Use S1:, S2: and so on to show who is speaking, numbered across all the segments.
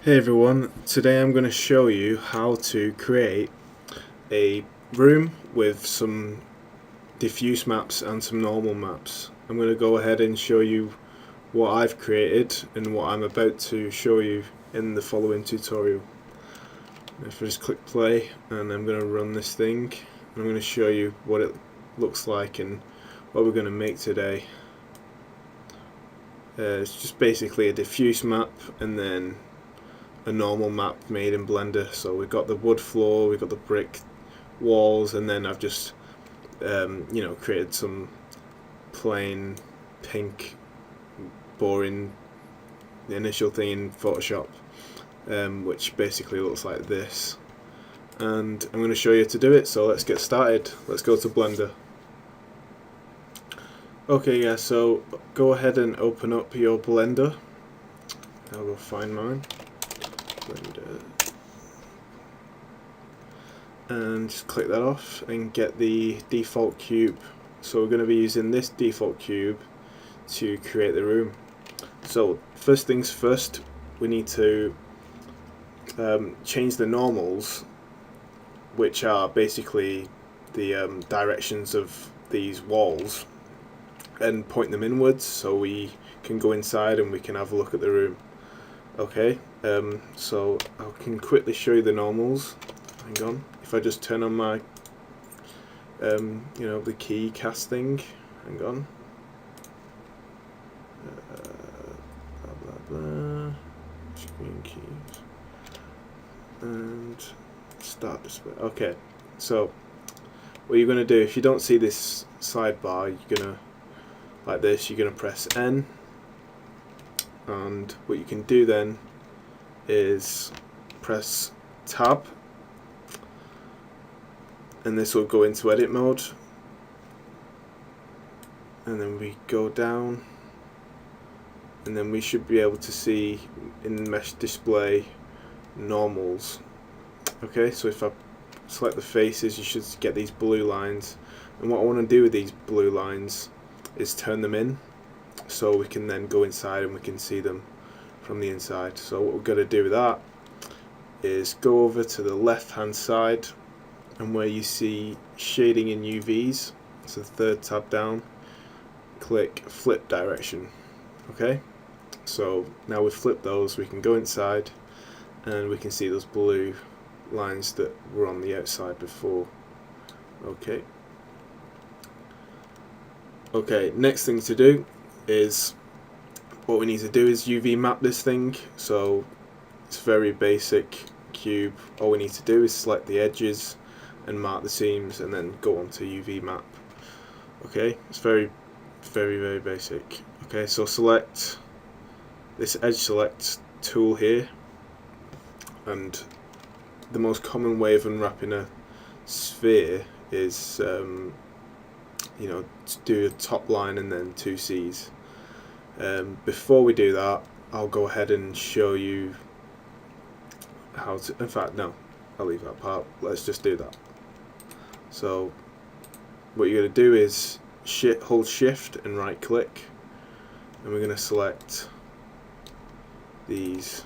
S1: Hey everyone, today I'm going to show you how to create a room with some diffuse maps and some normal maps. I'm going to go ahead and show you what I've created and what I'm about to show you in the following tutorial. If I just click play, and I'm going to run this thing, I'm going to show you what it looks like and what we're going to make today. It's just basically a diffuse map and then a normal map made in Blender. So we've got the wood floor, we've got the brick walls, and then I've just created some plain pink boring initial thing in Photoshop, which basically looks like this, and I'm going to show you how to do it. So let's get started. Let's go to Blender. Okay, yeah, so go ahead and open up your Blender. I'll go find mine. Blender. And just click that off and get the default cube. So we're going to be using this default cube to create the room. So first things first, we need to change the normals, which are basically the directions of these walls, and point them inwards so we can go inside and we can have a look at the room. Okay, so I can quickly show you the normals. Hang on, if I just turn on my the key casting, hang on, blah blah blah, screen keys, and start display. Okay, so what you're going to do, if you don't see this sidebar, you're going to, like this, you're going to press N, and what you can do then is press Tab, and this will go into edit mode, and then we go down, and then we should be able to see in mesh display normals. Okay, so if I select the faces, you should get these blue lines, and what I want to do with these blue lines is turn them in so we can then go inside and we can see them from the inside. So what we're going to do with that is go over to the left hand side, and where you see shading in UVs, so the third tab down, click flip direction. Okay, so now we've flipped those, we can go inside and we can see those blue lines that were on the outside before. Okay, next thing to do is, what we need to do is UV map this thing. So it's very basic cube. All we need to do is select the edges and mark the seams and then go on to UV map. Okay, it's very basic. Okay, so select this edge select tool here, and the most common way of unwrapping a sphere is to do a top line and then two C's. Before we do that, I'll go ahead and show you how to, in fact no, I'll leave that part, let's just do that. So what you're going to do is hold shift and right click, and we're going to select these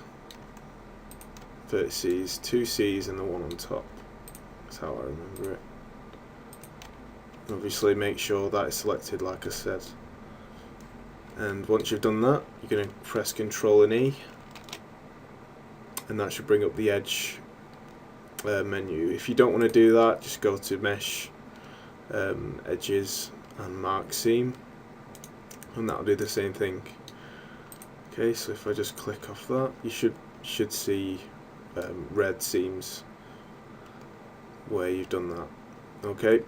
S1: vertices, two C's and the one on top. That's how I remember it. Obviously make sure that is selected like I said, and once you've done that, you're going to press Ctrl and E, and that should bring up the edge menu. If you don't want to do that, just go to mesh, edges, and mark seam, and that'll do the same thing. Okay, so if I just click off that, you should see red seams where you've done that. Okay.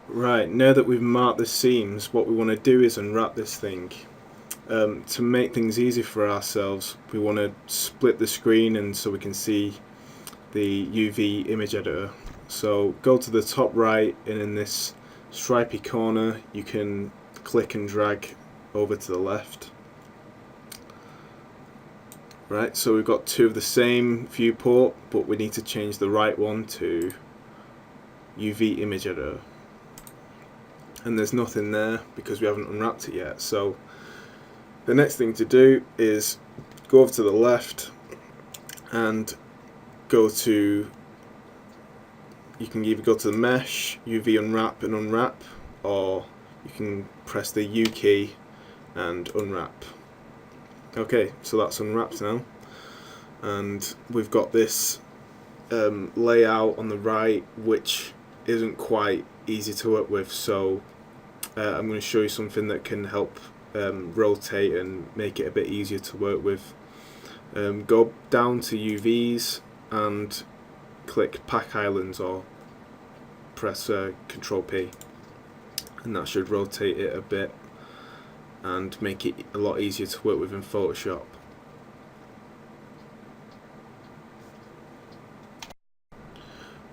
S1: Right, now that we've marked the seams, what we want to do is unwrap this thing. To make things easy for ourselves, we want to split the screen and so we can see the UV image editor. So go to the top right, and in this stripy corner you can click and drag over to the left. Right, so we've got two of the same viewport, but we need to change the right one to UV image editor. And there's nothing there because we haven't unwrapped it yet. So The next thing to do is go over to the left and go to, you can either go to the mesh, UV unwrap and unwrap, or you can press the U key and unwrap. Okay, so that's unwrapped now, and we've got this layout on the right which isn't quite easy to work with, so I'm going to show you something that can help rotate and make it a bit easier to work with. Go down to UVs and click Pack Islands, or press Control P, and that should rotate it a bit and make it a lot easier to work with in Photoshop.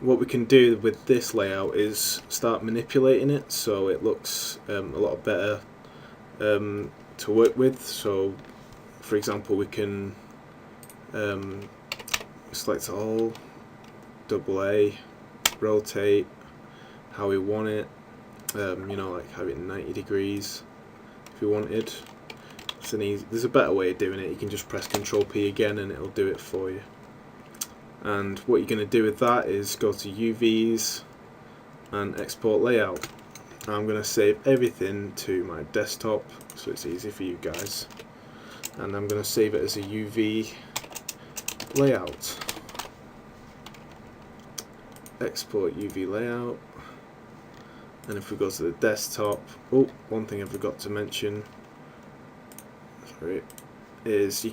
S1: What we can do with this layout is start manipulating it so it looks a lot better to work with. So for example, we can select all, AA, rotate how we want it, you know, like have it 90 degrees if you wanted. There's a better way of doing it. You can just press Control P again and it'll do it for you. And what you're going to do with that is go to UVs and export layout. I'm going to save everything to my desktop so it's easy for you guys, and I'm going to save it as a UV layout. Export UV layout, and if we go to the desktop, oh, one thing I forgot to mention, sorry, is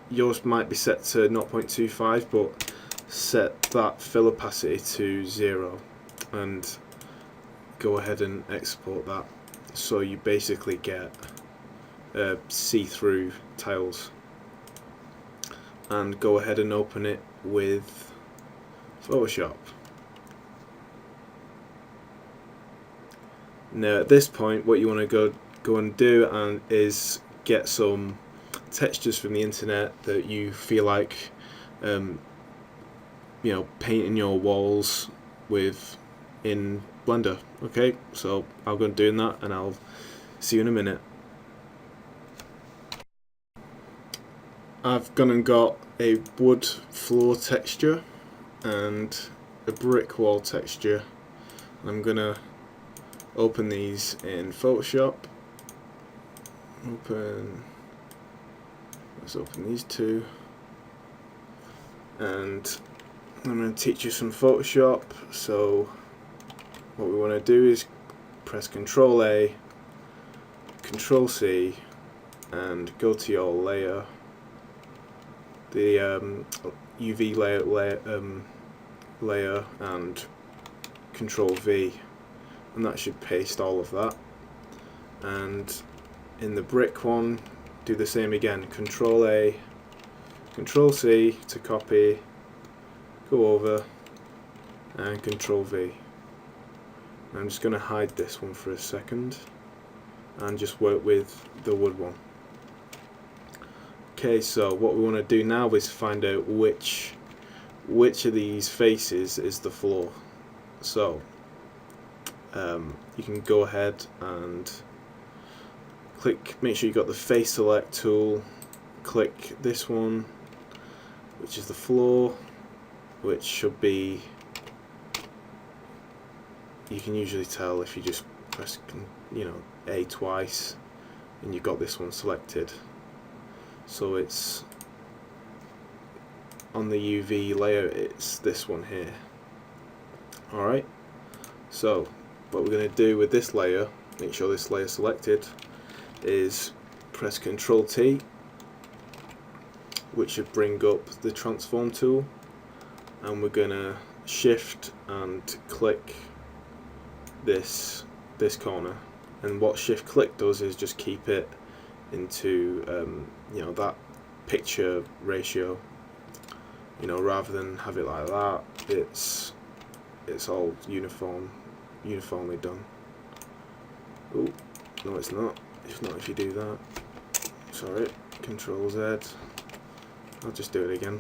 S1: yours might be set to 0.25, but set that fill opacity to 0 and go ahead and export that, so you basically get see-through tiles. And go ahead and open it with Photoshop. Now at this point what you want to go and do is get some textures from the internet that you feel like you know, painting your walls with in Blender. Okay, so I'll go and do that and I'll see you in a minute. I've gone and got a wood floor texture and a brick wall texture. I'm gonna open these in Photoshop. Let's open these two, and I'm going to teach you some Photoshop. So what we want to do is press Control A, Control C, and go to your layer, the UV layer, and Control V, and that should paste all of that. And in the brick one, do the same again. Control A, Control C to copy, go over, and Control V. I'm just going to hide this one for a second and just work with the wood one. Okay, so what we want to do now is find out which of these faces is the floor. So you can go ahead and make sure you got the face select tool, click this one, which is the floor, which should be, you can usually tell if you just press, you know, A twice and you got this one selected. So it's on the UV layer, it's this one here. Alright, so what we're going to do with this layer, make sure this layer selected, is press Control T, which should bring up the transform tool, and we're going to shift and click this corner, and what shift click does is just keep it into you know, that picture ratio, you know, rather than have it like that. It's all uniformly done. Oh no, it's not. It's not if you do that. Sorry, Control Z. I'll just do it again.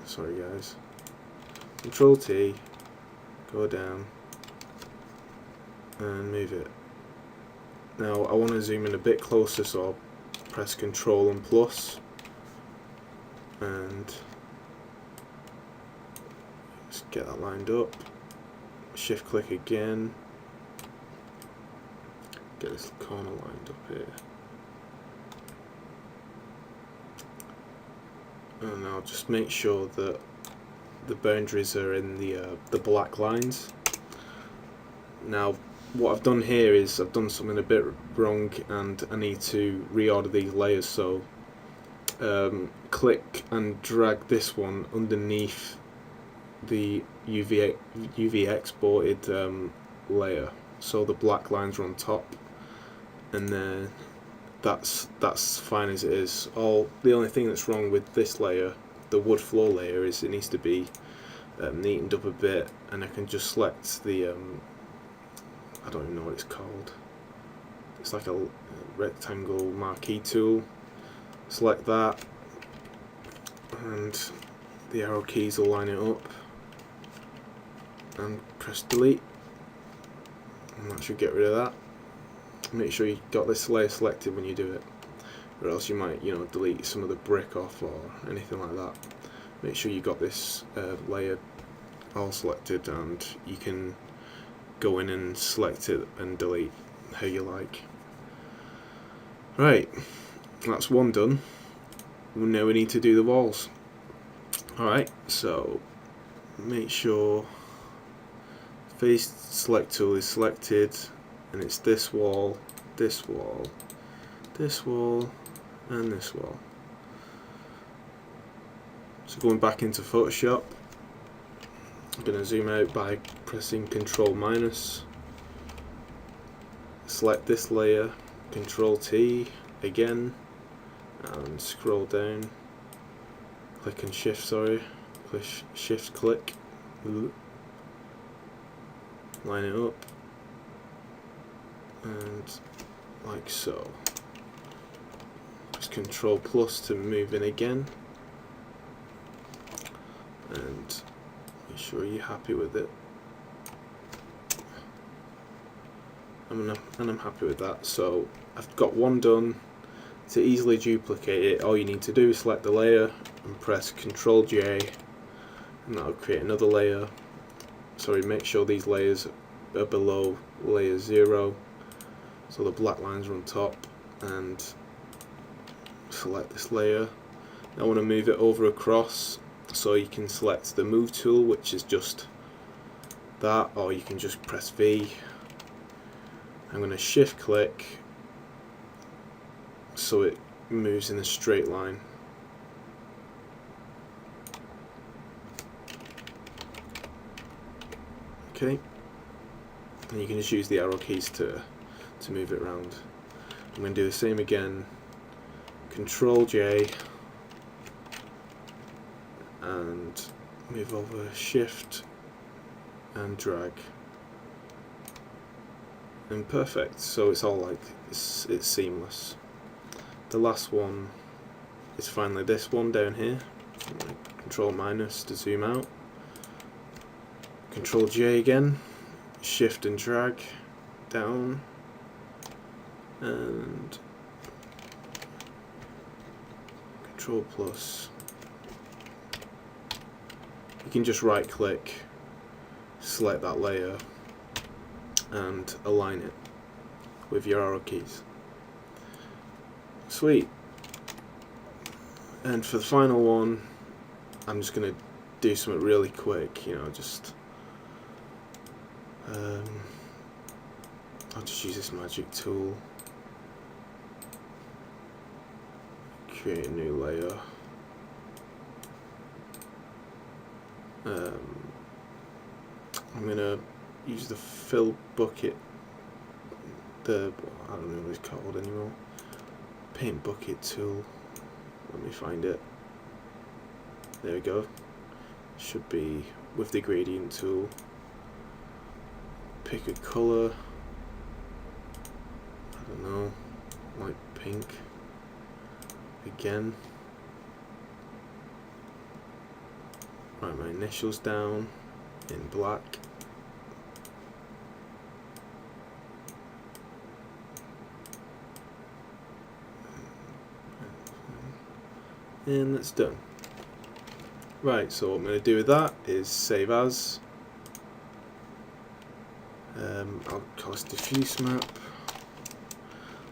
S1: Sorry guys. Control T, go down and move it. Now I want to zoom in a bit closer, so I'll press Control and plus, and let's get that lined up. Shift click again, get this corner lined up here, and I'll just make sure that the boundaries are in the black lines. Now what I've done here is I've done something a bit wrong, and I need to reorder these layers. So click and drag this one underneath the UV exported layer, so the black lines are on top, and then that's fine as it is. The only thing that's wrong with this layer, the wood floor layer, is it needs to be neatened up a bit, and I can just select the I don't even know what it's called. It's like a rectangle marquee tool. Select that, and the arrow keys will line it up, and press delete, and that should get rid of that. Make sure you got this layer selected when you do it, or else you might, delete some of the brick off or anything like that. Make sure you got this layer all selected, and you can go in and select it and delete how you like. Right, that's one done. Now we need to do the walls. Alright, so make sure face select tool is selected, and it's this wall, this wall, this wall, and this wall. So going back into Photoshop, I'm going to zoom out by pressing Control minus, select this layer, Control T again, and scroll down, click and shift, shift click, line it up, and like so. Press Control plus to move in again, and make sure you're happy with it. And I'm happy with that. So I've got one done. To easily duplicate it, all you need to do is select the layer and press Ctrl J, and that'll create another layer. Sorry, make sure these layers are below layer 0, so the black lines are on top, and select this layer. Now I want to move it over across, so you can select the move tool, which is just that, or you can just press V. I'm going to shift click so it moves in a straight line. Okay, and you can just use the arrow keys to move it around. I'm going to do the same again. Control J, and move over, shift and drag, and perfect. So it's all like it's seamless. The last one is finally this one down here. Control minus to zoom out, Control J again, shift and drag down, and Control plus. You can just right click, select that layer, and align it with your arrow keys. Sweet. And for the final one, I'm just going to do something really quick, just I'll just use this magic tool, create a new layer. I'm going to use the fill bucket, I don't know what it's called anymore, paint bucket tool. Let me find it. There we go. Should be with the gradient tool. Pick a colour, I don't know, like pink again. Write my initials down in black. and it's done. Right, so what I'm going to do with that is save as. I'll call it Diffuse Map.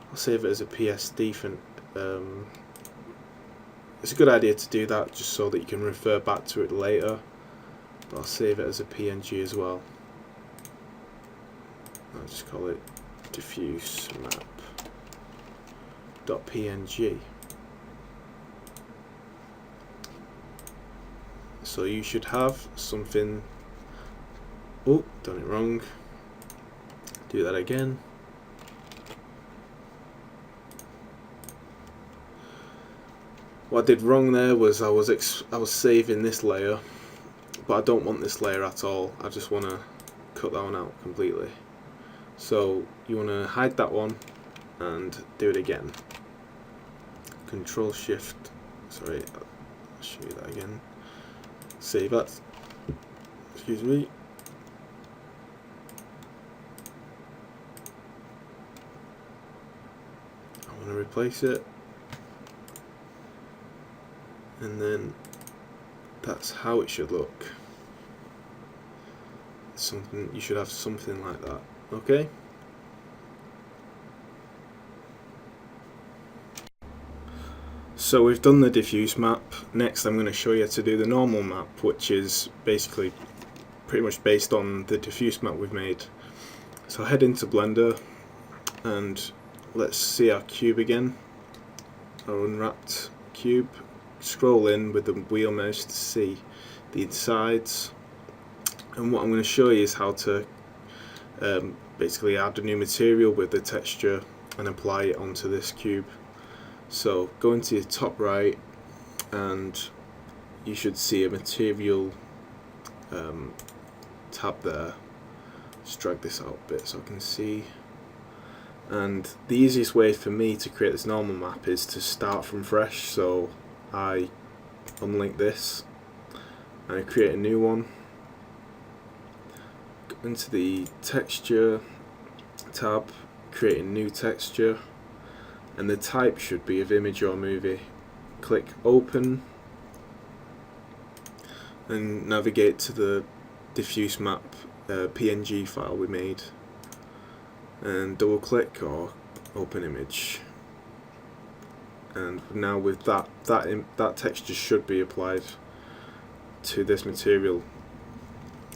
S1: I'll save it as a PSD for. It's a good idea to do that just so that you can refer back to it later. But I'll save it as a PNG as well. I'll just call it Diffuse Map.png. So you should have something. Oh, done it wrong. Do that again. What I did wrong there was I was saving this layer, but I don't want this layer at all. I just want to cut that one out completely. So you want to hide that one and do it again. Control Shift. Sorry, I'll show you that again. Save that. Excuse me. I want to replace it. And then that's how it should look. Something, you should have something like that. Okay. So we've done the diffuse map. Next I'm going to show you how to do the normal map, which is basically pretty much based on the diffuse map we've made. So head into Blender and let's see our cube again, our unwrapped cube. Scroll in with the wheel mouse to see the insides, and what I'm going to show you is how to basically add a new material with the texture and apply it onto this cube. So go into your top right and you should see a material tab there. Just drag this out a bit so I can see. And the easiest way for me to create this normal map is to start from fresh. So I unlink this and I create a new one. Go into the texture tab, create a new texture, and the type should be of image or movie. Click open and navigate to the diffuse map PNG file we made and double click or open image. And now with that texture should be applied to this material.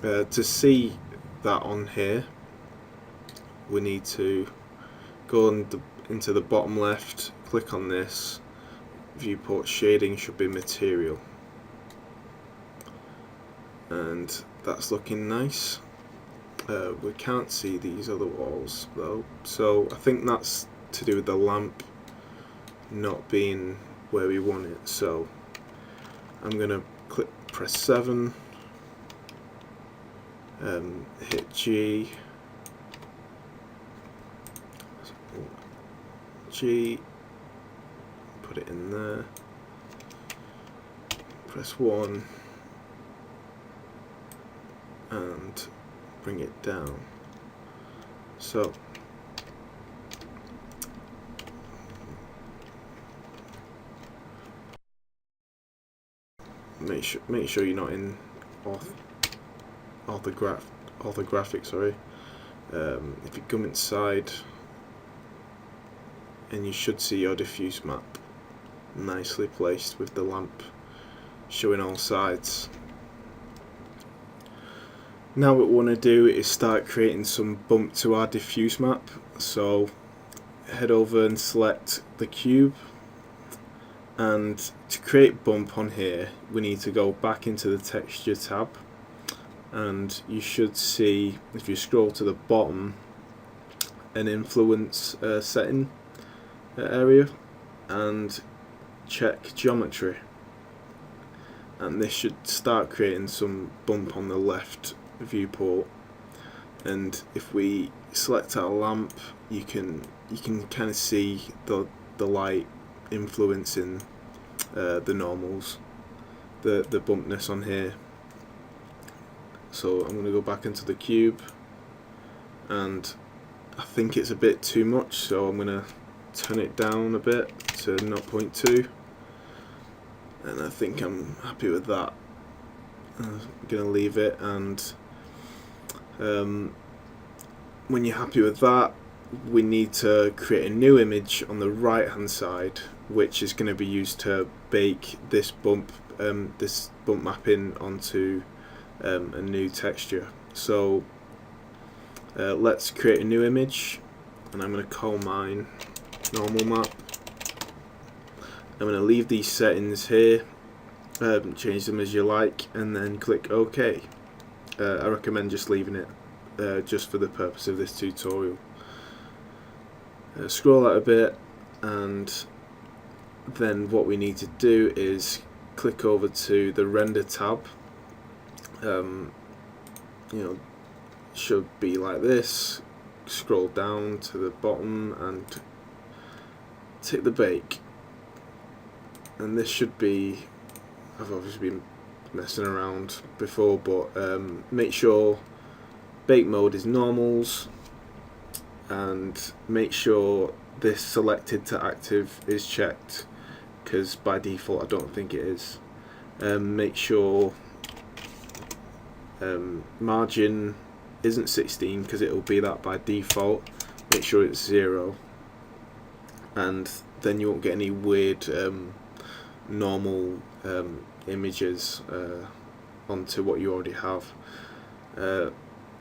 S1: To see that on here, we need to go into the bottom left, click on this, viewport shading should be material, and that's looking nice. We can't see these other walls though, so I think that's to do with the lamp not being where we want it. So I'm gonna press 7, hit G, put it in there, press 1 and bring it down. So make sure you're not in orthographic, sorry. If you come inside, and you should see your diffuse map nicely placed with the lamp showing all sides. Now what we want to do is start creating some bump to our diffuse map. So head over and select the cube, and to create bump on here we need to go back into the texture tab, and you should see, if you scroll to the bottom, an influence setting area, and check geometry, and this should start creating some bump on the left viewport. And if we select our lamp, you can kind of see the light influencing the normals, the bumpness on here. So I'm going to go back into the cube, and I think it's a bit too much, so I'm going to turn it down a bit to 0.2, and I think I'm happy with that. I'm gonna leave it, and when you're happy with that, we need to create a new image on the right hand side, which is going to be used to bake this bump mapping onto a new texture. So let's create a new image, and I'm going to call mine normal map. I'm going to leave these settings here, change them as you like, and then click OK. I recommend just leaving it just for the purpose of this tutorial. Scroll out a bit, and then what we need to do is click over to the render tab. Should be like this. Scroll down to the bottom and tick the bake, and this should be, I've obviously been messing around before, but make sure bake mode is normals, and make sure this selected to active is checked, because by default I don't think it is. Make sure margin isn't 16, because it will be that by default. Make sure it's 0, and then you won't get any weird normal images onto what you already have.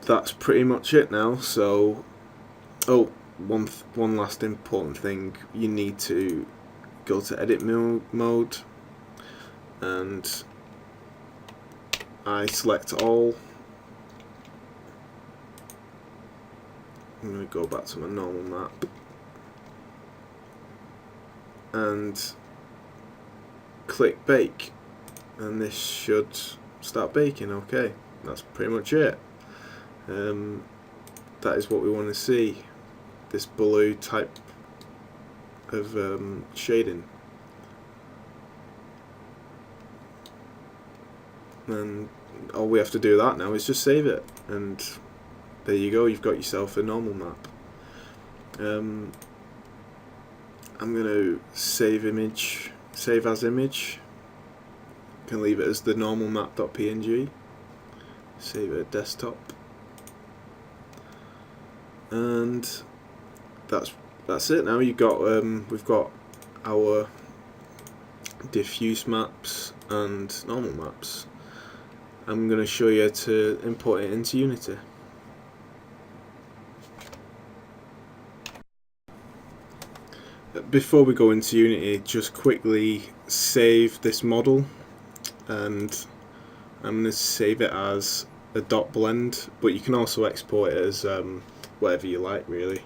S1: That's pretty much it now. So one last important thing, you need to go to edit mode, and I select all. I'm going to go back to my normal map and click bake, and this should start baking. Okay, that's pretty much it. That is what we want to see, this blue type of shading. And all we have to do that now is just save it, and there you go, you've got yourself a normal map. I'm going to save as image. You can leave it as the normal map.png. Save it at desktop, and that's it. Now we've got our diffuse maps and normal maps. I'm going to show you to import it into Unity. Before we go into Unity, just quickly save this model, and I'm going to save it as a .blend, but you can also export it as whatever you like, really.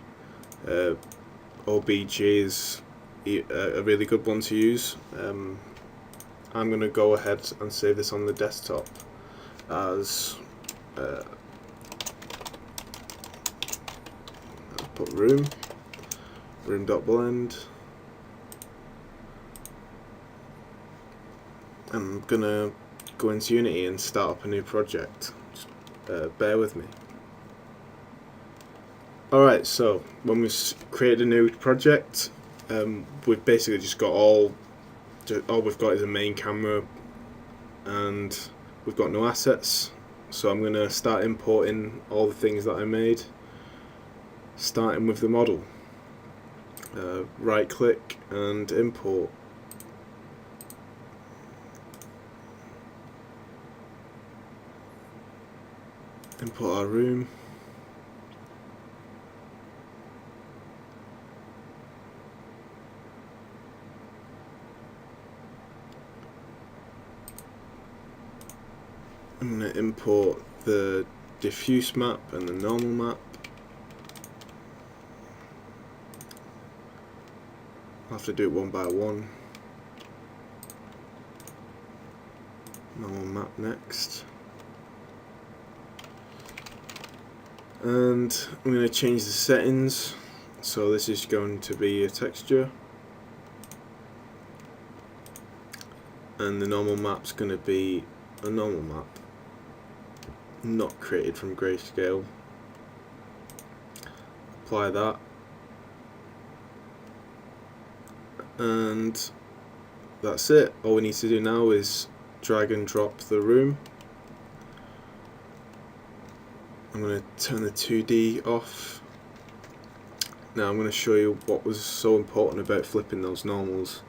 S1: OBG is a really good one to use. I'm going to go ahead and save this on the desktop as I'll put room.blend. I'm gonna go into Unity and start up a new project. Just bear with me. Alright, so when we've created a new project, we've basically just got all we've got is a main camera, and we've got no assets. So I'm gonna start importing all the things that I made, starting with the model. Right click and import. Import our room. I'm going to import the diffuse map and the normal map. I'll have to do it one by one. Normal map next. And I'm going to change the settings. So this is going to be a texture, and the normal map's going to be a normal map, not created from grayscale. Apply that, and that's it. All we need to do now is drag and drop the room. I'm going to turn the 2D off. Now I'm going to show you what was so important about flipping those normals.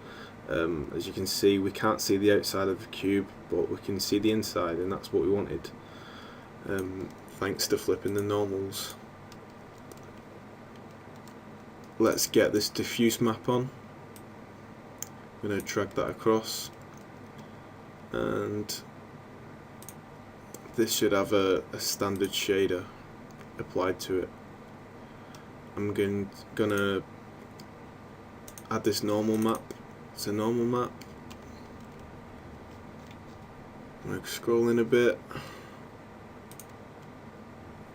S1: As you can see, we can't see the outside of the cube, but we can see the inside, and that's what we wanted, thanks to flipping the normals. Let's get this diffuse map on. I'm going to drag that across, and this should have a standard shader applied to it. I'm gonna add this normal map. It's a normal map. I'm going to scroll in a bit,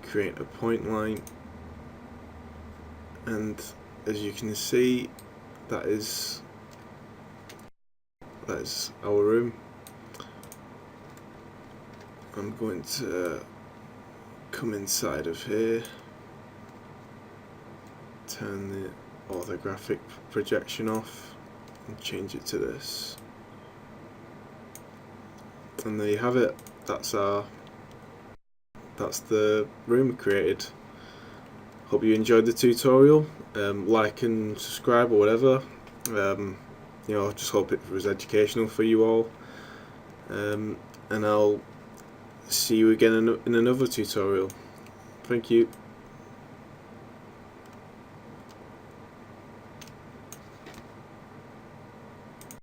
S1: create a point line, and as you can see, that is our room. I'm going to come inside of here, turn the orthographic projection off and change it to this, and there you have it. That's the room we created. Hope you enjoyed the tutorial. Like and subscribe or whatever. You know, I just hope it was educational for you all, and I'll see you again in another tutorial. Thank you.